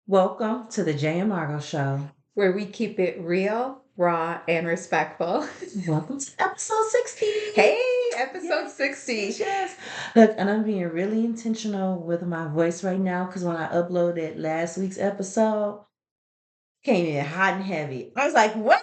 Welcome to the Jay and Margo Show. where we keep it real, raw, and respectful. Welcome to episode 60. Hey, episode Yes, 60. yes. Look, and I'm being really intentional with my voice right now because when I uploaded last week's episode, came in hot and heavy. I was like, what?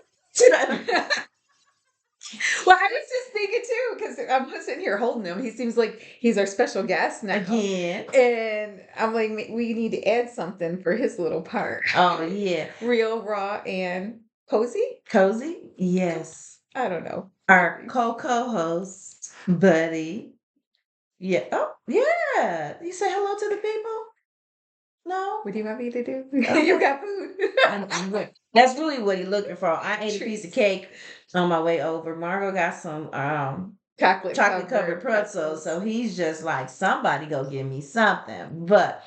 Well, I was just thinking too, because I'm sitting here holding him. He seems like he's our special guest now. Again. And I'm like, we need to add something for his little part. Oh, yeah. Real, raw, and cozy? Cozy? Yes. I don't know. Our co-host, Buddy. Yeah. Oh, yeah. You say hello to the people? No? What do you want me to do? Okay. You got food. That's really what he's looking for. I ate a piece of Treats. cake on my way over. Margo got some Chocolate chocolate covered covered pretzels, pretzels. so he's just like, somebody go give me something. But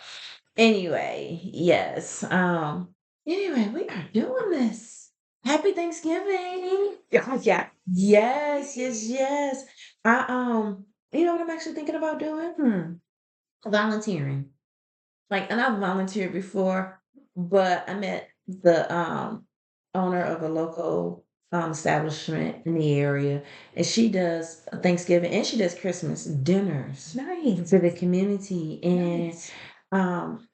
anyway, yes. Anyway, we are doing this. Happy Thanksgiving. Yeah, yeah. Yes, yes, yes. I you know what I'm actually thinking about doing? Volunteering. Like, and I've volunteered before, but I met the owner of a local establishment in the area, and she does Thanksgiving and she does Christmas dinners Nice. for the community. And Nice. um,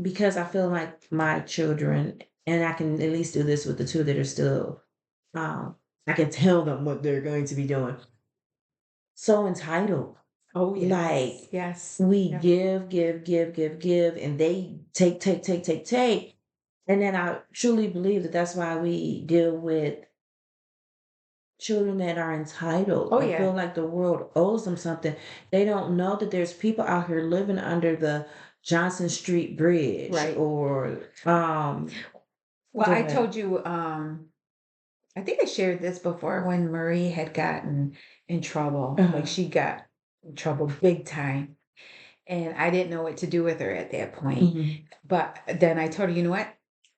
because I feel like my children, and I can at least do this with the two that are still, I can tell them what they're going to be doing. So entitled. Oh, yes. Like Yes. we Yeah. give, and they take. And then I truly believe that that's why we deal with children that are entitled Oh, or yeah. feel like the world owes them something. They don't know that there's people out here living under the Johnson Street Bridge Right. or Well, go I ahead. told you, I think I shared this before when Marie had gotten in trouble. Like Uh-huh. she got in trouble big time. And I didn't know what to do with her at that point. Mhm. But then I told her, you know what?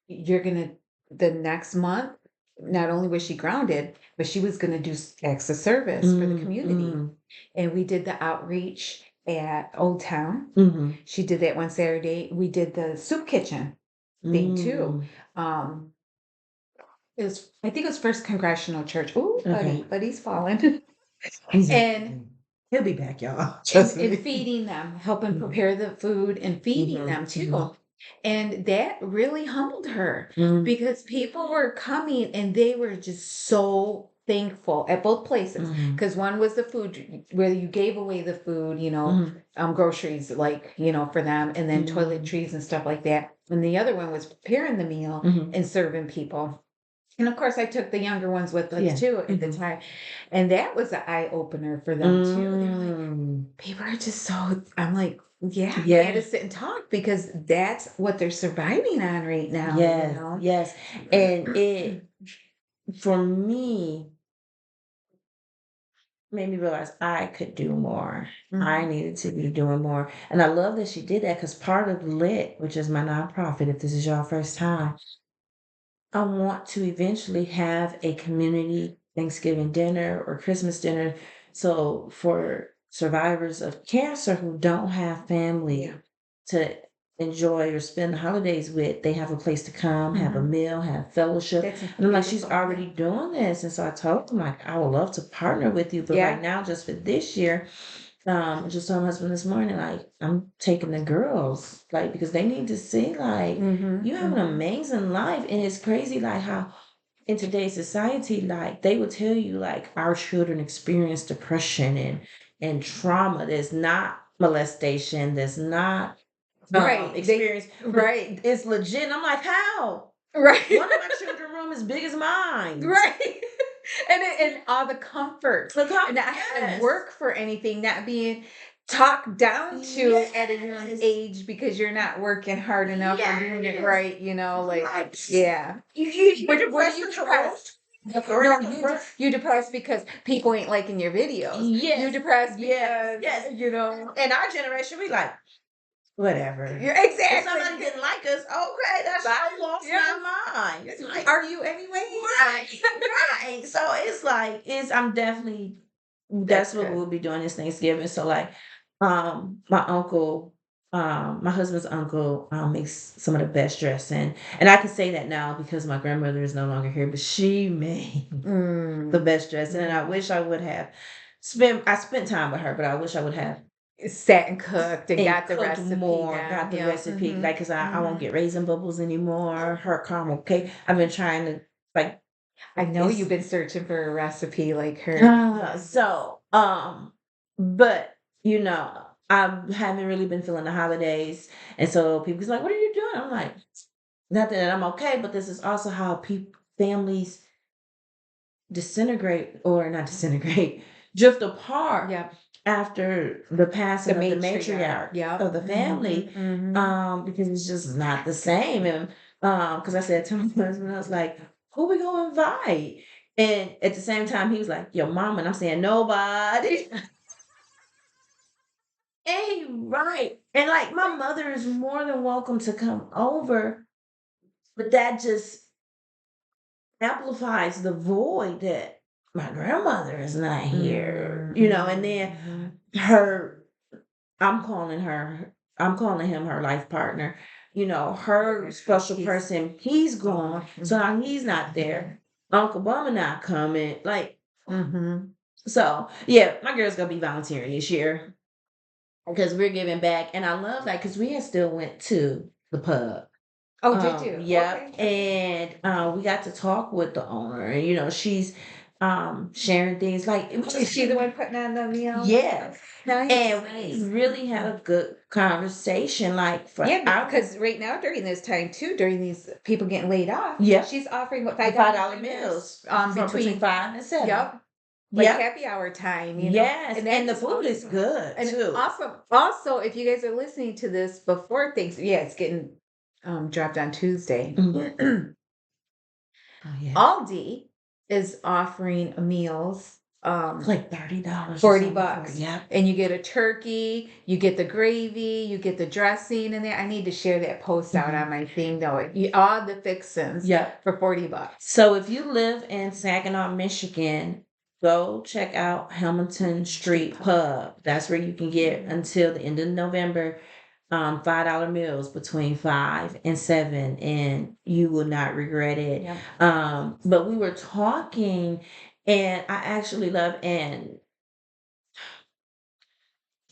You're gonna the next month, not only was she grounded, but she was gonna do acts of service for the Mm, community. mm, And we did the outreach at Old Town. mhm, She did that one Saturday. We did the soup kitchen thing too. mm. Um, it was I think it was First Congressional Church. Ooh, Okay. buddy's fallen. He's and he'll be back, y'all. and Trust and me. feeding them, helping Mhm, prepare the food and feeding mhm, them mhm, too. And that really humbled her mm, because people were coming and they were just so thankful at both places. mhm, Because one was the food where you gave away the food, mhm, groceries like, for them, and then mhm, toiletries and stuff like that. And the other one was preparing the meal mhm. and serving people. And of course, I took the younger ones with us Yeah. too at the Mhm. time. And that was an eye opener for them too. They were like, Mm. people are just so I'm like, yeah, we had to Yeah. sit and talk because that's what they're surviving on right now, you Yes, know? yes. And it, for me, made me realize I could do more. I Mhm. needed to be doing more. And I love that she did that because part of Lit, which is my nonprofit, if this is your first time, I want to eventually have a community Thanksgiving dinner or Christmas dinner. So for survivors of cancer who don't have Yeah. family to enjoy or spend the holidays with, they have a place to come, have a Mhm. meal, have fellowship. That's And I'm like, she's beautiful. Yeah. already doing this. And so I told them, like, I would love to partner with you. But right Yeah. now, just for this year, I just told my husband this morning, like, I'm taking the girls, like, because they need to see, like, Mhm. you have an Mhm. amazing life. And it's crazy, like, how in today's society, like, they would tell you, like, our children experience depression and trauma. There's not molestation, there's not Right. They experience, but right. it's legit. And I'm like, how? Right. One of my children's room is big as mine. Right. And all the comforts Look how, and not having to yes. work for anything, not being talked down to at a young Yes. age because you're not working hard enough or doing it Yes. right, like Right. yeah. You're What are depressed you because the depressed? No, you depressed because people ain't liking your videos. You Yes, depressed yes, because yes. In our generation, we like, whatever. you're If exactly. somebody didn't like us, okay, that's Bye. your loss, Yeah. not mine. It's like, Are you anyway? right, right. So it's like, I'm definitely, that's That's what good. we'll be doing this Thanksgiving. So like, my uncle, my husband's uncle makes some of the best dressing, and I can say that now because my grandmother is no longer here, but she made the best dressing, and I wish I would have spent time with her, but I wish I would have Sat and cooked and and got the cooked recipe more, down. got the Yeah. recipe, like, cause I won't get raisin bubbles anymore, her caramel cake. I've been trying to like I know it's you've been searching for a recipe like her. so but I haven't really been feeling the holidays, and so people's like, "What are you doing?" I'm like, "Nothing," and I'm okay. But this is also how people families disintegrate or not disintegrate, drift apart Yep. after the The passing of the matriarch. matriarch Yep. of the family, because it's just not the same. And because I said to my husband, I was like, "Who we gonna invite?" And at the same time, he was like, "Your mom," and I'm saying, "Nobody." Hey, right. And like my mother is more than welcome to come over, but that just amplifies the void that my grandmother is not here, and then Mhm. her I'm calling him her life partner, her special person, he's gone, so now he's not there. Uncle Bummer not coming, like, Mhm. so yeah, my girl's gonna be volunteering this year because we're giving back, and I love that because we had still went to the pub. Oh, did you? Yep, Okay. and, we got to talk with the owner, and, she's, sharing things like Is she the one putting on the meal? Yes, Nice, and we nice. really had a good conversation, like, for Yeah, hours. because right now during this time too, during these people getting laid off, Yep, she's offering what the $5 $5 dinners meals from between between 5 and 7. yep, like Yep, happy hour time, yes, and that and the is food is awesome. good And too. awesome. Also, if you guys are listening to this before things, yeah, it's getting dropped on Tuesday. Mhm. Oh, yeah. Aldi is offering meals It's like $30 or 40 something for it, bucks. yep. And you get a turkey, you get the gravy, you get the dressing in there. I need to share that post out on Mhm. my thing though. All the fixins Yep. for 40 bucks. So if you live in Saginaw, Michigan, go check out Hamilton Street Pub. That's where you can get until the end of November, $5 meals between 5 and 7, and you will not regret it. Yep. But we were talking, and I actually love and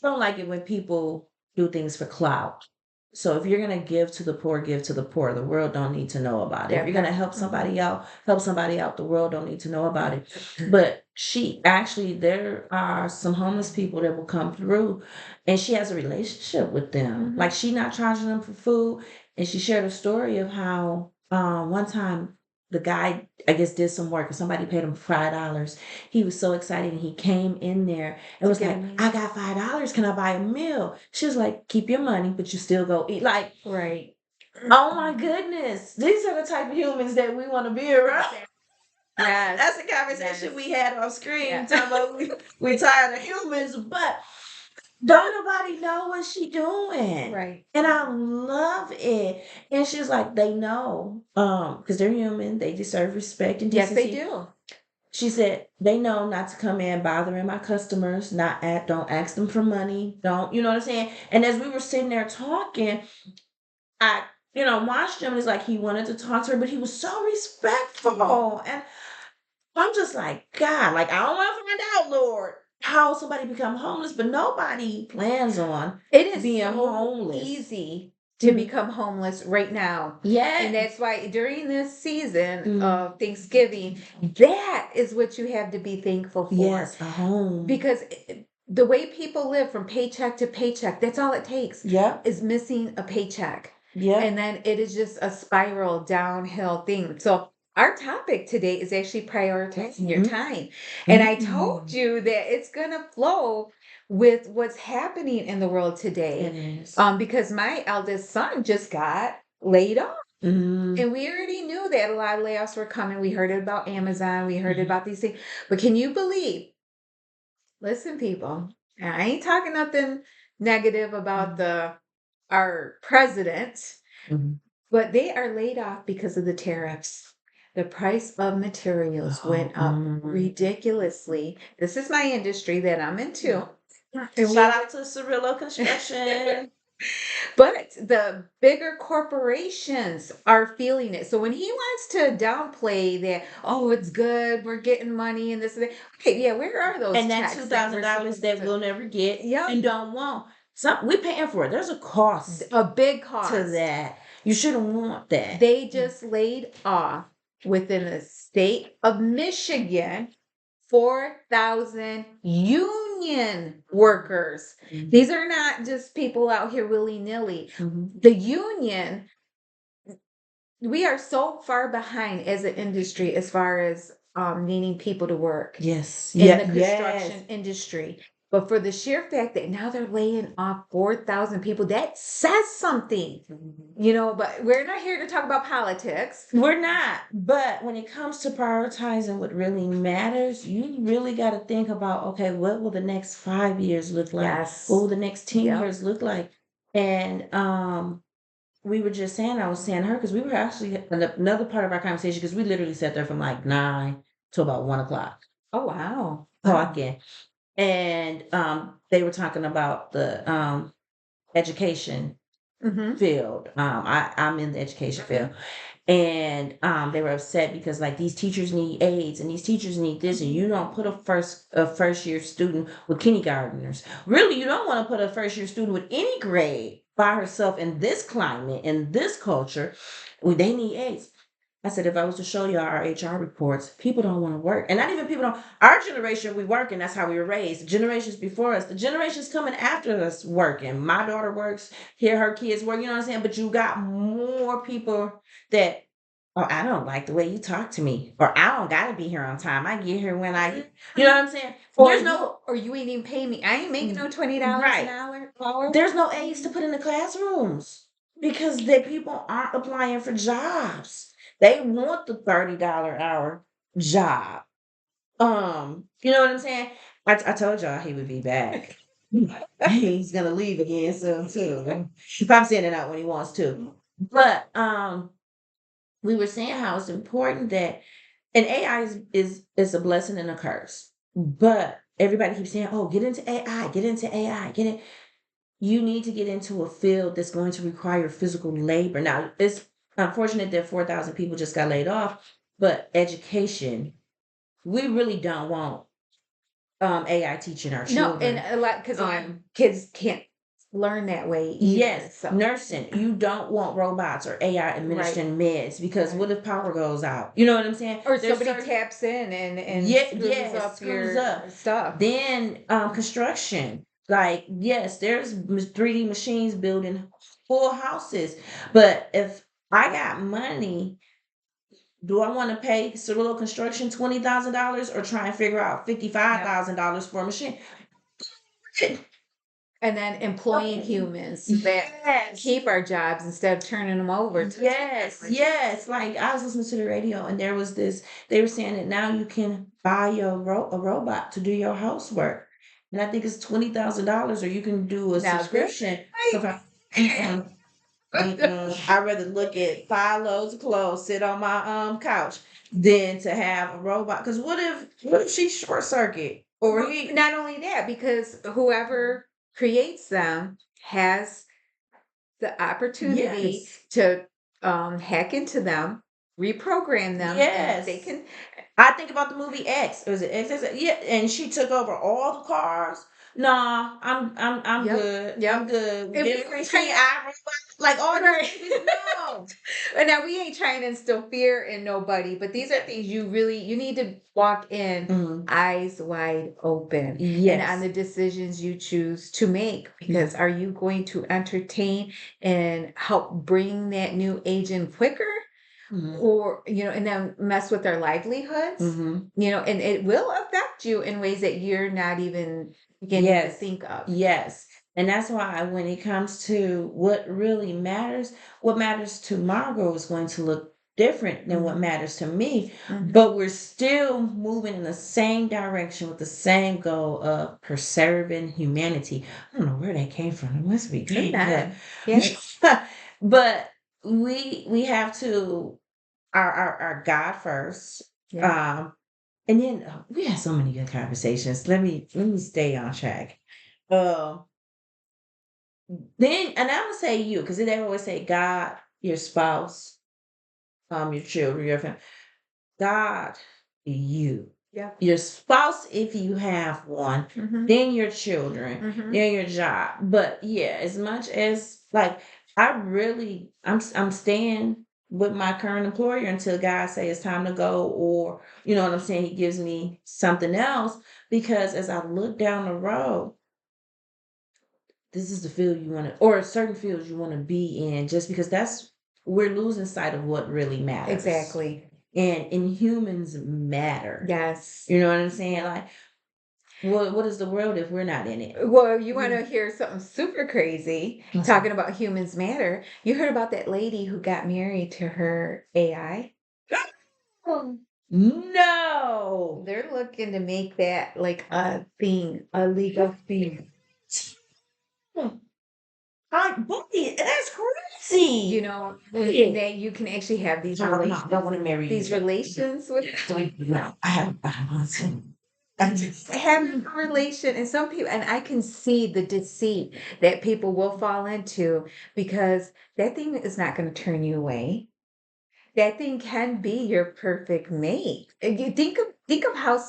don't like it when people do things for clout. So if you're gonna give to the poor, give to the poor. The world don't need to know about it. If That you're gonna part. help somebody out, help somebody out. The world don't need to know about it. Mhm. But there are some homeless people that will come through, and she has a relationship with them. Mhm. Like she not charging them for food, and she shared a story of how one time the guy I guess did some work, and somebody paid him $5. He was so excited, and he came in there and To was get a like, meal. "I got $5. Can I buy a meal?" She was like, "Keep your money, but you still go eat." Like, Right. oh my goodness, these are the type of humans that we want to be around. That's Yes. the conversation Yes. we had off screen. Yeah. Talking about we tired of humans, but don't nobody know what she doing. Right. And I love it. And she's like, they know, because they're human, they deserve respect and Yes, they decency. do. She said, they know not to come in bothering my customers, don't ask them for money. Don't, you know what I'm saying? And as we were sitting there talking, I, watched him and it's like he wanted to talk to her, but he was so respectful. And I'm just like, God, like I don't want to find out, Lord, how somebody become homeless, but nobody plans on It is being so homeless. easy to Mhm. become homeless right now. And Yes. that's why during this season Mhm. of Thanksgiving, that is what you have to be thankful for. Yes, a home. Because the way people live from paycheck to paycheck, that's all it takes Yep. is missing a paycheck. Yep. And then it is just a spiral downhill thing. So our topic today is actually prioritizing your Mhm. time. And I Mhm. told you that it's going to flow with what's happening in the world It today. is. Because my eldest son just got laid off. Mhm. And we already knew that a lot of layoffs were coming. We heard about Amazon, we heard Mhm. about these things. But can you believe? Listen, people, and I ain't talking nothing negative about our president, Mhm. but they are laid off because of the tariffs. The price of materials went up ridiculously. This is my industry that I'm into. And we Shout out to Cirillo Construction. But the bigger corporations are feeling it. So when he wants to downplay that, oh, it's good, we're getting money and this and that. Okay, yeah, where are those And that two checks that thousand we're dollars supposed that to? we'll never get Yep, and don't want. Some we paying for it. There's a cost a big to cost. that. You shouldn't want that. They just laid off within the state of Michigan 4,000 union workers. Mhm. These are not just people out here willy nilly. Mhm. The union, we are so far behind as an industry as far as needing people to work Yes. in the Yeah. construction Yes. industry. But for the sheer fact that now they're laying off 4,000 people, that says something, but we're not here to talk about politics. We're not. But when it comes to prioritizing what really matters, you really got to think about, okay, what will the next 5 years look like? Yes. What will the next 10 Yep. years look like? And we were just saying, I was saying to her, because we were actually another part of our conversation, because we literally sat there from like 9 to about 1 o'clock Oh, wow. talking. And they were talking about the education Mm-hmm. field. I'm in the education field. And they were upset because like these teachers need aides and these teachers need this, and you don't put a first year student with kindergartners. Really, you don't want to put a first year student with any grade by herself in this climate, in this culture. Well, they need aides. I said, if I was to show you our HR reports, people don't want to work. And not even people don't, our generation, we work, and that's how we were raised. The generations before us, the generations coming after us working. My daughter works, here her kids work, you know what I'm saying? But you got more people that, oh, I don't like the way you talk to me, or I don't gotta be here on time. I get here when you know what I'm saying? There's no, Or you ain't even pay me. I ain't making no $20 an right. hour. There's no aides to put in the classrooms because the people aren't applying for jobs. They want the $30 hour job. You know what I'm saying? I told y'all he would be back. He's gonna leave again soon too. He probably sending out when he wants to. But we were saying how it's important that, and AI is a blessing and a curse. But everybody keeps saying, "Oh, get into AI, get into AI, get it." You need to get into a field that's going to require physical labor. Now, it's unfortunate that 4,000 people just got laid off, but education, we really don't want AI teaching our No, and children. a lot because kids can't learn that way either. Yes, So nursing, you don't want robots or AI right, administering meds because right. what if power goes out? You know what I'm saying? Or There's somebody certain, taps in and yeah, screws yes, up screws your up. stuff. Then construction, like yes, there's 3D machines building full houses, but if I got money, do I want to pay Cirillo Construction $20,000 or try and figure out $55,000 for a machine? And then employing humans that Yes. keep our jobs instead of turning them over to Yes, yes. Like I was listening to the radio and there was this, they were saying that now you can buy a robot to do your housework. And I think it's $20,000 or you can do a now subscription. So if right. I'd rather look at 5 loads of clothes, sit on my couch than to have a robot. Because what if she short circuit or he Not only that, because whoever creates them has the opportunity yes. to hack into them, reprogram them, and they Yes. can. I think about the movie X. Was it X? Yeah, and she took over all the cars. Nah, I'm Yep, good. I'm yep. good. If we Then ain't Christine trying I like all these right. movies. No. And now we ain't trying to instill fear in nobody, but these are things you need to walk in Mhm. eyes wide open and on Yes. the decisions you choose to make. Because are you going to entertain and help bring that new age in quicker? Mhm. Or, and then mess with their livelihoods, Mhm. and it will affect you in ways that you're not even beginning to Yes. think of. Yes. And that's why when it comes to what really matters, what matters to Margot is going to look different than what Mhm. matters to me. Mhm. But we're still moving in the same direction with the same goal of preserving humanity. I don't know where that came from. It must be good. Amen. Yes. But we have to our God first. Yeah. And then we had so many good conversations. Let me stay on track. Uh, then, and I would say you, because they always say God, your spouse, your children, your family. God, you. Yeah. Your spouse, if you have one, Mhm. then your children, Mhm. then your job. But yeah, as much as like I'm staying with my current employer until God say it's time to go, or you know what I'm saying, he gives me something else. Because as I look down the road, this is the field you want to, or certain fields you want to be in, just because that's we're losing sight of what really matters. Exactly. And humans matter. Yes. You know what I'm saying? Like, what is the world if we're not in it? Well, you want Mm. to hear something super crazy? What's that? Talking about humans matter. You heard about that lady who got married to her AI? No. They're looking to make that like a thing, a legal thing. Boy, that's crazy. You know, Yeah. that you can actually have these No, no, I don't want to marry you. relations with No, I haven't want to. I just having a relation, and some people, and I can see the deceit that people will fall into, because that thing is not going to turn you away. That thing can be your perfect mate. And you think of how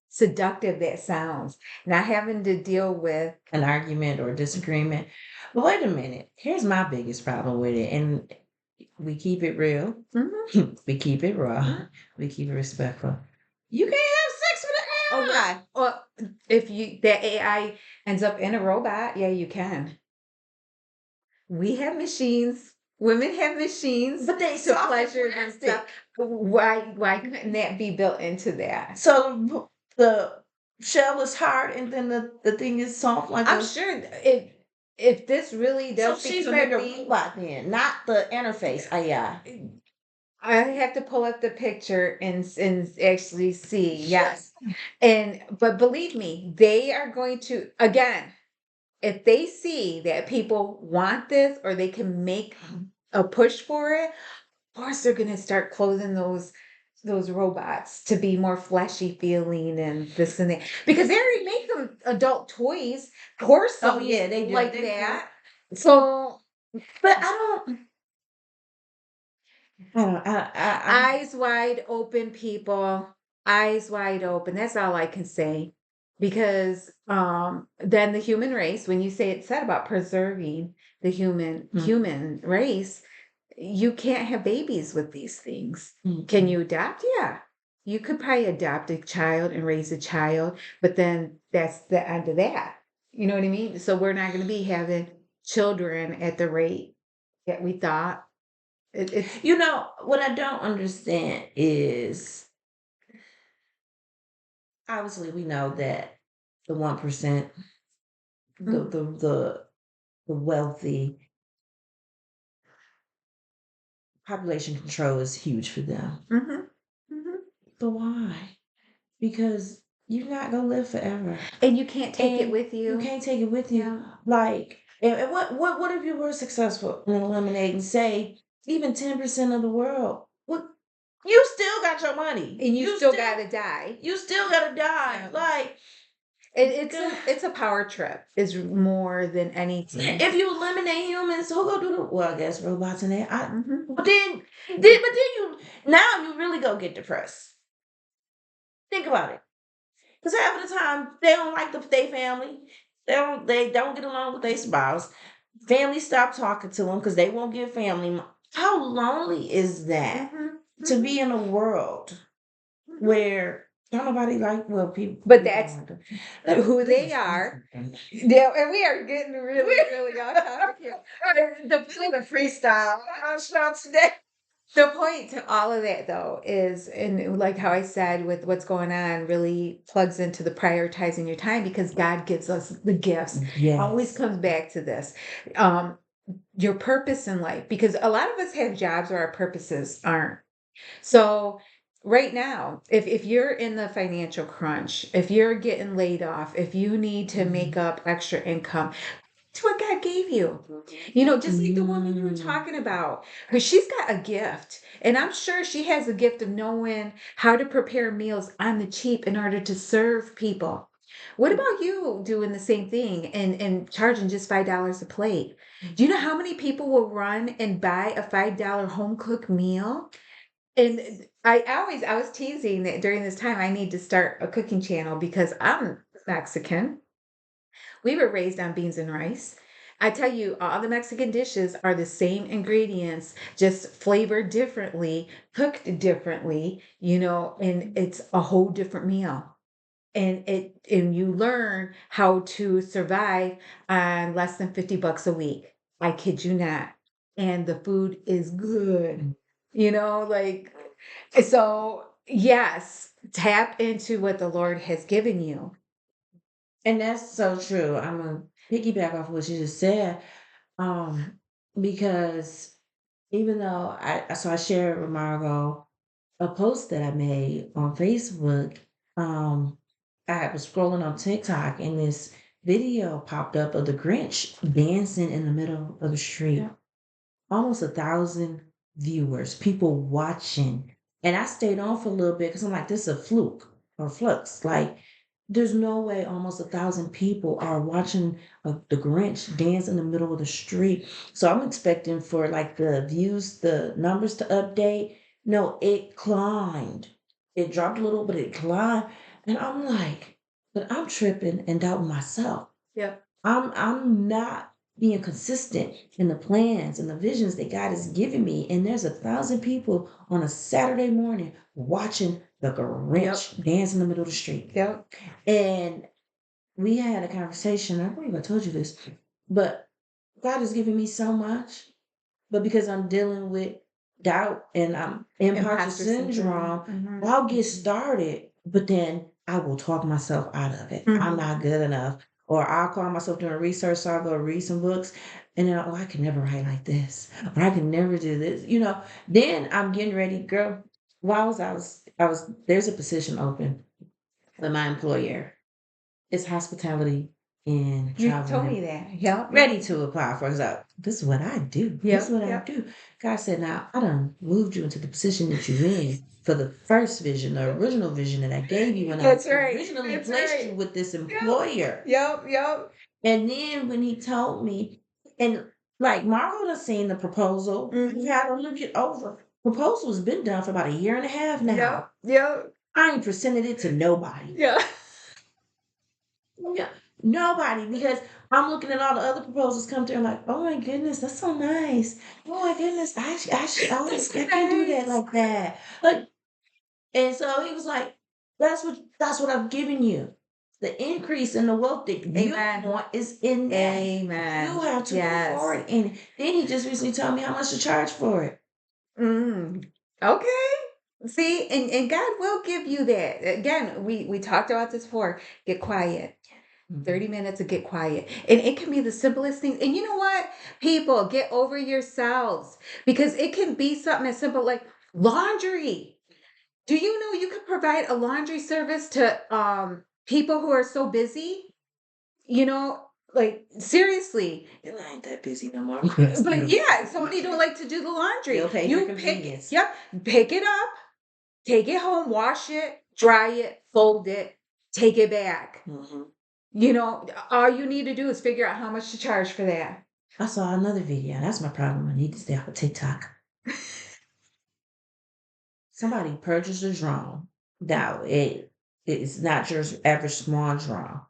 seductive that sounds, not having to deal with. an argument or disagreement. But wait a minute. Here's my biggest problem with it. And we keep it real. Mhm. We keep it raw. Mhm. We keep it respectful. You can't have sex with Oh an AI. yeah. Well, if you that AI ends up in a robot, yeah, you can. We have machines. Women have machines But they to soft and pleasure plastic. themselves. Why couldn't that be built into that? So the shell is hard and then the thing is soft like I'm a. sure if this really So does she's become made a a thing, robot then, not the interface AI. I have to pull up the picture and actually see. Yes. And but believe me, they are going to, again, if they see that people want this or they can make a push for it, of course they're gonna start clothing those robots to be more fleshy feeling and this and that. Because they already make them adult toys, Oh torso yeah, they do. like They do. that. So But I don't. eyes wide open, people. Eyes wide open. That's all I can say. Because then the human race, when you say it's said about preserving the human race, you can't have babies with these things. Can you adopt? Yeah. You could probably adopt a child and raise a child, but then that's the end of that. You know what I mean? So we're not going to be having children at the rate that we thought. It's You know what I don't understand is obviously we know that the 1%, the mm, the the the wealthy population control is huge for them. mhm, mhm. But why? Because you're not gonna live forever. And you can't take it And with you you. can't take it with you. Yeah. Like, and what if you were successful in eliminating, say, even 10% of the world? What you still got your money. And you You still still gotta die. you still gotta die. Yeah. Like, God, It's a power trip is more than anything. if you eliminate humans, who gonna do the well, I guess robots and that. Mhm. But then you now you really go get depressed. Think about it. Because half of the time they don't like their family. They don't get along with their spouse. Family stop talking to them because they won't give family. How lonely is that Mhm, to mhm, be in a world mhm. where don't nobody like well But people that's don't like them. who Let me they say are. something. Yeah, and we are getting really off topic here. The freestyle show today. The point to all of that though is, and like how I said with what's going on, really plugs into the prioritizing your time, because God gives us the gifts. Always Yes. comes back to this. Um, your purpose in life, because a lot of us have jobs where our purposes aren't. So right now, if you're in the financial crunch, if you're getting laid off, if you need to make up extra income, it's what God gave you. You know, just like the woman you were Mm. talking about, but she's got a gift. And I'm sure she has a gift of knowing how to prepare meals on the cheap in order to serve people. What about you doing the same thing and charging just $5 a plate? Do you know how many people will run and buy a $5 home cooked meal? And I was teasing that during this time I need to start a cooking channel because I'm Mexican. We were raised on beans and rice. I tell you, all the Mexican dishes are the same ingredients, just flavored differently, cooked differently, and it's a whole different meal. And you learn how to survive on less than 50 bucks a week. I kid you not. And the food is good. Like so yes, tap into what the Lord has given you. And that's so true. I'm gonna piggyback off what you just said. Um, because even though I shared with Margot a post that I made on Facebook. Um, I was scrolling on TikTok and this video popped up of the Grinch dancing in the middle of the street. Yeah. Almost 1,000 viewers, people watching. And I stayed on for a little bit because I'm like, this is a fluke or flux. Like, there's no way almost 1,000 people are watching the Grinch dance in the middle of the street. So I'm expecting for like the views, the numbers to update. No, it climbed. It dropped a little, but it climbed. And I'm like, but I'm tripping and doubting myself. Yep. I'm not being consistent in the plans and the visions that God has given me. And there's 1,000 people on a Saturday morning watching the Grinch dance in the middle of the street. Yep. And we had a conversation. I believe I told you this, but God has given me so much. But because I'm dealing with doubt and I'm imposter Imposter syndrome. syndrome, I'll get started, but then I will talk myself out of it. I'm Mhm. not good enough. Or I'll call myself doing research, so I'll go read some books, and then, oh, I can never write like this, or I can never do this. Then I'm getting ready, girl. While there's a position open with my employer. It's hospitality and You told me traveling. that. Yep. Ready to apply for example. This is what I do. This is Yep. what I Yep. do. God said, now I done moved you into the position that you're in for the first vision, the original vision that I gave you when I That's right. originally That's placed you right. with this Yep. employer. Yep. Yep. And then when he told me, and like Margot done seen the proposal, we had to look it over. Proposal's been done for about a year and a half now. Yep. Yep. I ain't presented it to nobody. Yeah. Yeah, nobody, because I'm looking at all the other proposals come through. I'm like, oh my goodness, that's so nice. Oh my goodness, That's I can do that nice. like that. Like, and so he was like, that's what I've given you. The increase in the wealth that you Amen. want is in that. You Amen. have to move Yes. forward. And then he just recently told me how much to charge for it. Mm. Okay. See, and God will give you that. Again, we talked about this before. Get quiet. 30 minutes to get quiet. And it can be the simplest thing. And you know what? People, get over yourselves because it can be something as simple like laundry. Do you know you could provide a laundry service to people who are so busy? You know, like seriously. And I ain't that busy no more. But yeah, somebody don't like to do the laundry. You'll pay for You convenience. yep, pick it up, take it home, wash it, dry it, fold it, take it back. Mhm. All you need to do is figure out how much to charge for that. I saw another video. That's my problem. I need to stay off of TikTok. Somebody purchased a drone. Now it's not just average small drone,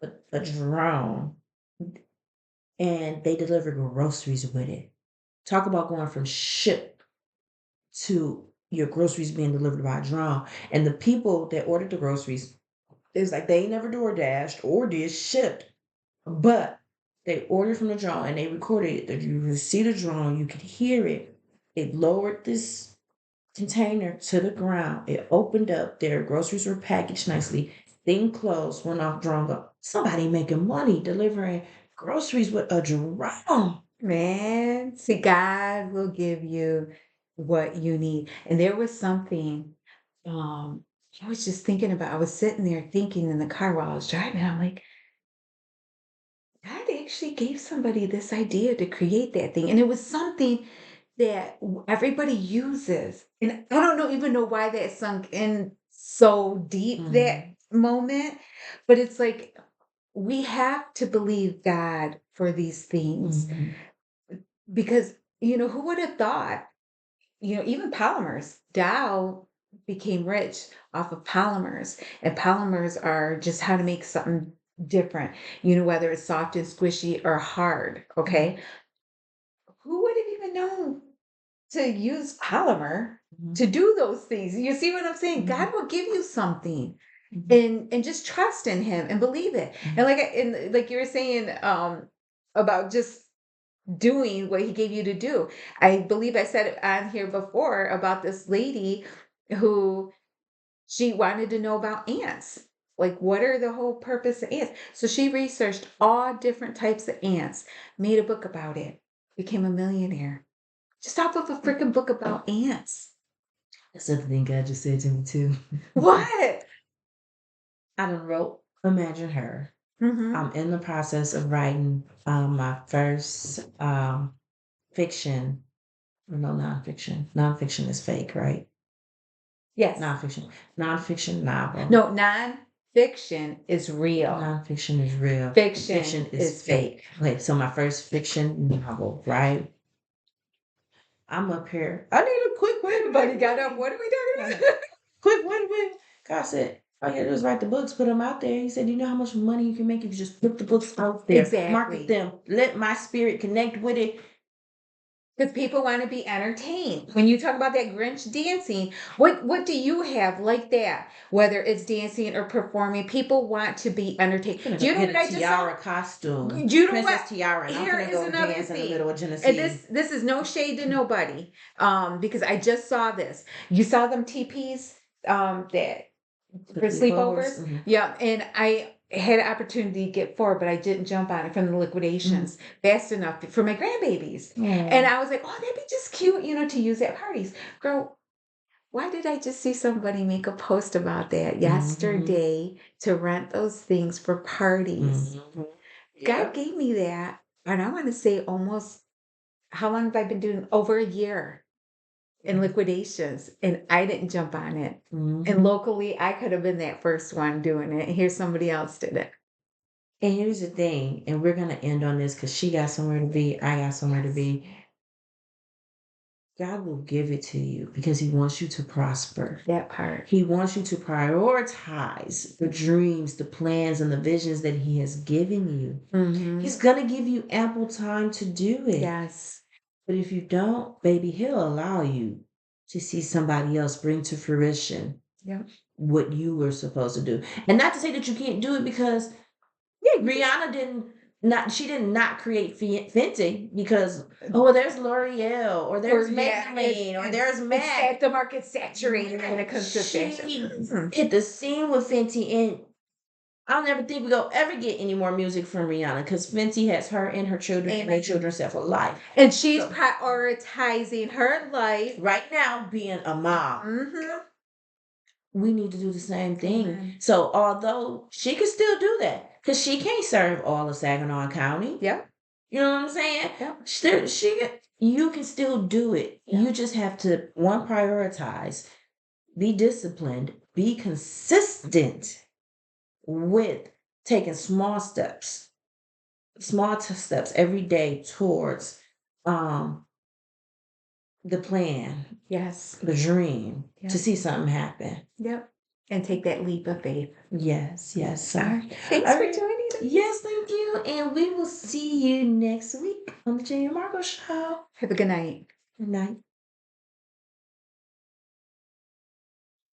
but a drone, and they deliver groceries with it. Talk about going from ship to your groceries being delivered by a drone. And the people that ordered the groceries, it's like they ain't never door dashed or did shipped, but they ordered from the drone and they recorded it. That you can see the drone, you can hear it. It lowered this container to the ground. It opened up. Their groceries were packaged nicely. Thing closed, went off, drone up. Somebody making money delivering groceries with a drone. Man, see, God will give you what you need. And there was something I was just thinking about. I was sitting there thinking in the car while I was driving. I'm like, God actually gave somebody this idea to create that thing. And it was something that everybody uses. And I don't even know why that sunk in so deep that Mhm. moment, but it's like we have to believe God for these things Mhm. because, who would have thought, even polymers, Dow became rich off of polymers, and polymers are just how to make something different, whether it's soft and squishy or hard. Mhm. Okay. Who would have even known to use polymer Mhm. to do those things? You see what I'm saying? Mhm. God will give you something Mhm. and just trust in him and believe it. And Mhm. like you were saying about just doing what he gave you to do. I believe I said it on here before about this lady who she wanted to know about ants. Like, what are the whole purpose of ants? So she researched all different types of ants, made a book about it, became a millionaire just off of a freaking book about ants. That's the thing God just said to me too. What? I done wrote Imagine Her. Mm-hmm. I'm in the process of writing my first fiction. No, nonfiction. Nonfiction is fake, right? Yes. Nonfiction. Nonfiction novel. No, non-fiction is real. Nonfiction is real. Fiction Fiction is is fake. fake. Okay, so my first fiction novel, right? I'm up here. I need a quick way to Buddy make got up. money. What are we talking Uh, about? quick way to make. God said, all you gotta do is write the books, put them out there. He said, you know how much money you can make if you just put the books out there, market Exactly. them, let my spirit connect with it. Because people want to be entertained. When you talk about that Grinch dancing, what do you have like that? Whether it's dancing or performing, people want to be entertained. I'm gonna Do go you know get what a I just saw? tiara costume, Do you know what? Princess Tiara, and I'm Here gonna is go another dance in the middle thing. of And Genesee. this is no shade to nobody. Because I just saw this. You saw them TPs that The for sleepovers. sleepovers. Mhm. Yeah, and I had an opportunity to get four, but I didn't jump on it from the Mhm. liquidations fast enough for my grandbabies. And Aw. I was like, oh, that'd be just cute, to use at parties. Girl, why did I just see somebody make a post about that Mhm. yesterday to rent those things for parties? Mhm. God Yep. gave me that. And I want to say almost, how long have I been doing? Over a year in liquidations, and I didn't jump on it. And Mhm. locally, I could have been that first one doing it. And here's somebody else did it. And here's the thing, and we're gonna end on this because she got somewhere to be, I got somewhere to Yes. be. God will give it to you because He wants you to prosper. That part. He wants you to prioritize the dreams, the plans, and the visions that He has given you. Mm-hmm. He's gonna give you ample time to do it. Yes. But if you don't, baby, He'll allow you to see somebody else bring to fruition Yep. what you were supposed to do. And not to say that you can't do it because Yeah, you just Rihanna did not create Fenty because, oh, well, there's L'Oreal or or there's yeah, Maybelline or there's it's MAC. at the market saturated when it comes to fashion. She Mhm. hit the scene with Fenty, and I'll never think we'll ever get any more music from Rihanna because Fenty has her and her children and their Amen. children's set for life. And she's So prioritizing her life. right now, being a mom, Mm-hmm. we need to do the same thing. Amen. So although she could still do that, because she can't serve all of Saginaw County. Yep. You know what I'm saying? Yep. You can still do it. You Yep. just have to one prioritize, be disciplined, be consistent with taking small steps every day towards um the plan, Yes. the dream to Yep. see something happen. Yep. And take that leap of faith. Yes, yes. So, All right. Thanks all for right. joining us. Yes, thank you. And we will see you next week on the Jay and Marco Show. Have a good night. Good night.